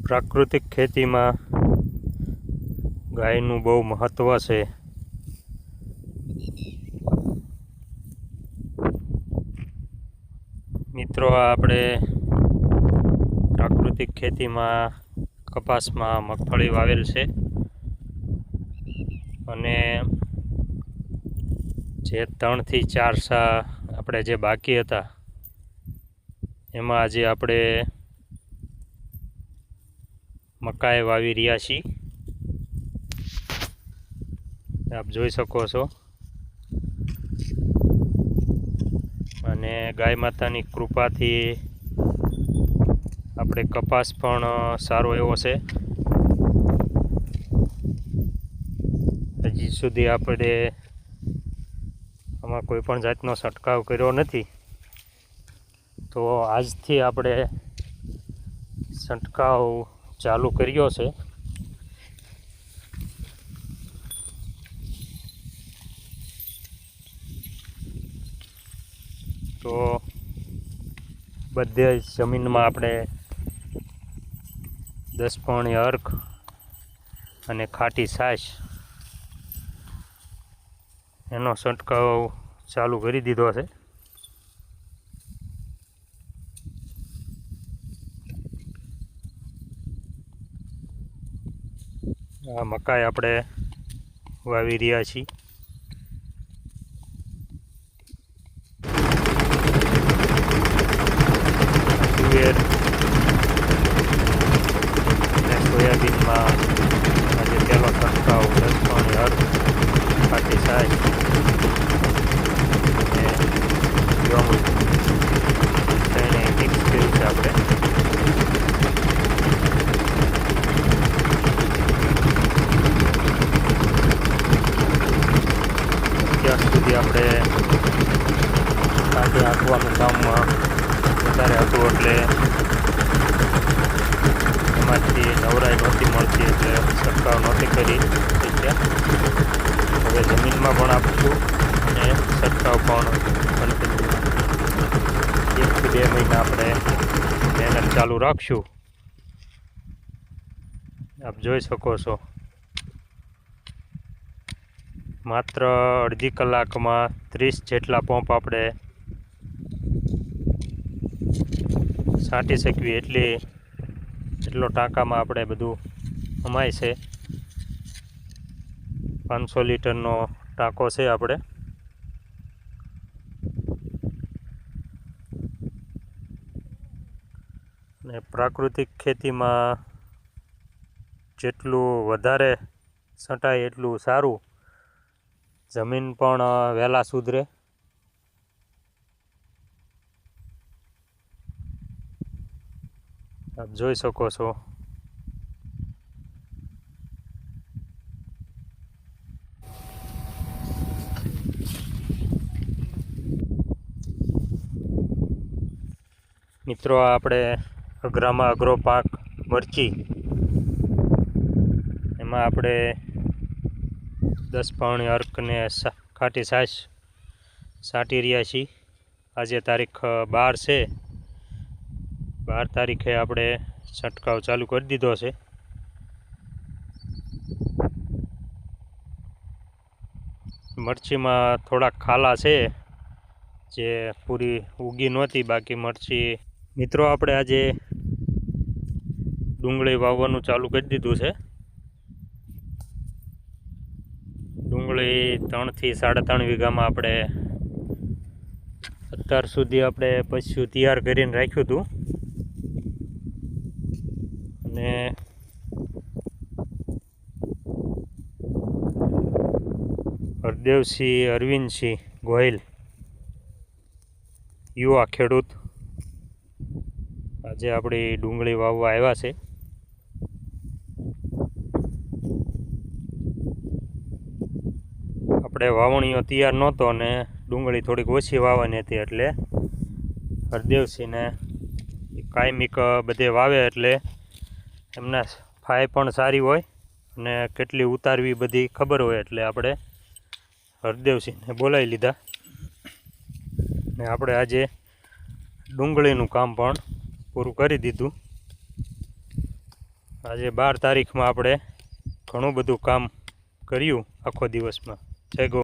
પ્રાકૃતિક ખેતીમાં ગાયનું બહુ મહત્ત્વ છે. મિત્રો, આપણે પ્રાકૃતિક ખેતીમાં કપાસમાં મગફળી વાવેલ છે અને જે 3 થી 4 સા આપણે જે બાકી હતા એમાં આજે આપણે મકાઈ વાવી રહ્યા છીએ. આપ જોઈ શકો છો. અને ગાય માતાની કૃપાથી આપણે કપાસ પણ સારો એવો છે. હજી સુધી આપણે આમાં કોઈ પણ જાતનો છંટકાવ કર્યો નથી, તો આજથી આપણે છંટકાવ ચાલુ કર્યો છે. તો બધે જમીનમાં આપણે 10 પૌણી અર્ક અને ખાટી છાશ એનો છંટકાવ ચાલુ કરી દીધો છે. આ મકાઈ આપણે વાવી રહ્યા છીએ. તુવેર અને સોયાબીનમાં આજે પહેલો છંટકાવ 10 પૌણી અર્ક, ખાટી છાશ અને યોંગ તેને મિક્સ કર્યું છે આપણે. ત્યાં સુધી આપણે કાંઠે હાંકવાનું કામ વધારે હતું, એટલે એમાંથી નવરાઈ નહોતી મળતી, એટલે છંટકાવ નહોતી કરી શક્યા. હવે જમીનમાં પણ આપશું અને છંટકાવ પણ કન્ટિન્યુ 1 થી 2 મહિના આપણે મહેનત ચાલુ રાખશું. આપ જોઈ શકો છો. માત્ર અડધી કલાકમાં 30 જેટલા પંપ આપણે છાંટી શકીએ એટલો ટાંકામાં આપણે બધું અમાય છે. 500 લીટરનો ટાંકો છે આપણે. ને પ્રાકૃતિક ખેતીમાં જેટલું વધારે છંટાય એટલું સારું. જમીન પણ વહેલા સુધરે. આપ જોઈ શકો છો. મિત્રો, આપણે અઘરામાં અઘરો પાક મરચી, એમાં આપણે 10 પૌણી અર્ક ને ખાટી છાશ છાંટી રહ્યા છીએ. આજે તારીખ 12 છે. 12 તારીખે આપણે છંટકાવ ચાલુ કરી દીધો છે. મરચીમાં થોડાક ખાલા છે જે પૂરી ઉગી નહોતી, બાકી મરચી. મિત્રો, આપણે આજે ડુંગળી વાવવાનું ચાલુ કરી દીધું છે. ડુંગળી 3 થી 3.5 વીઘામાં આપણે અત્યાર સુધી આપણે પશુ તૈયાર કરીને રાખ્યું હતું. અને હરદેવસિંહ અરવિંદસિંહ ગોહિલ, યુવા ખેડૂત, આજે આપણી ડુંગળી વાવવા આવ્યા છે. આપણે વાવણીઓ તૈયાર નહોતો અને ડુંગળી થોડીક ઓછી વાવવાની હતી, એટલે હરદેવસિંહને કાયમિક બધે વાવે એટલે એમના ફાય પણ સારી હોય અને કેટલી ઉતારવી બધી ખબર હોય, એટલે આપણે હરદેવસિંહને બોલાવી લીધા ને આપણે આજે ડુંગળીનું કામ પણ પૂરું કરી દીધું. આજે 12 તારીખમાં આપણે ઘણું બધું કામ કર્યું આખો દિવસમાં. જય ગો.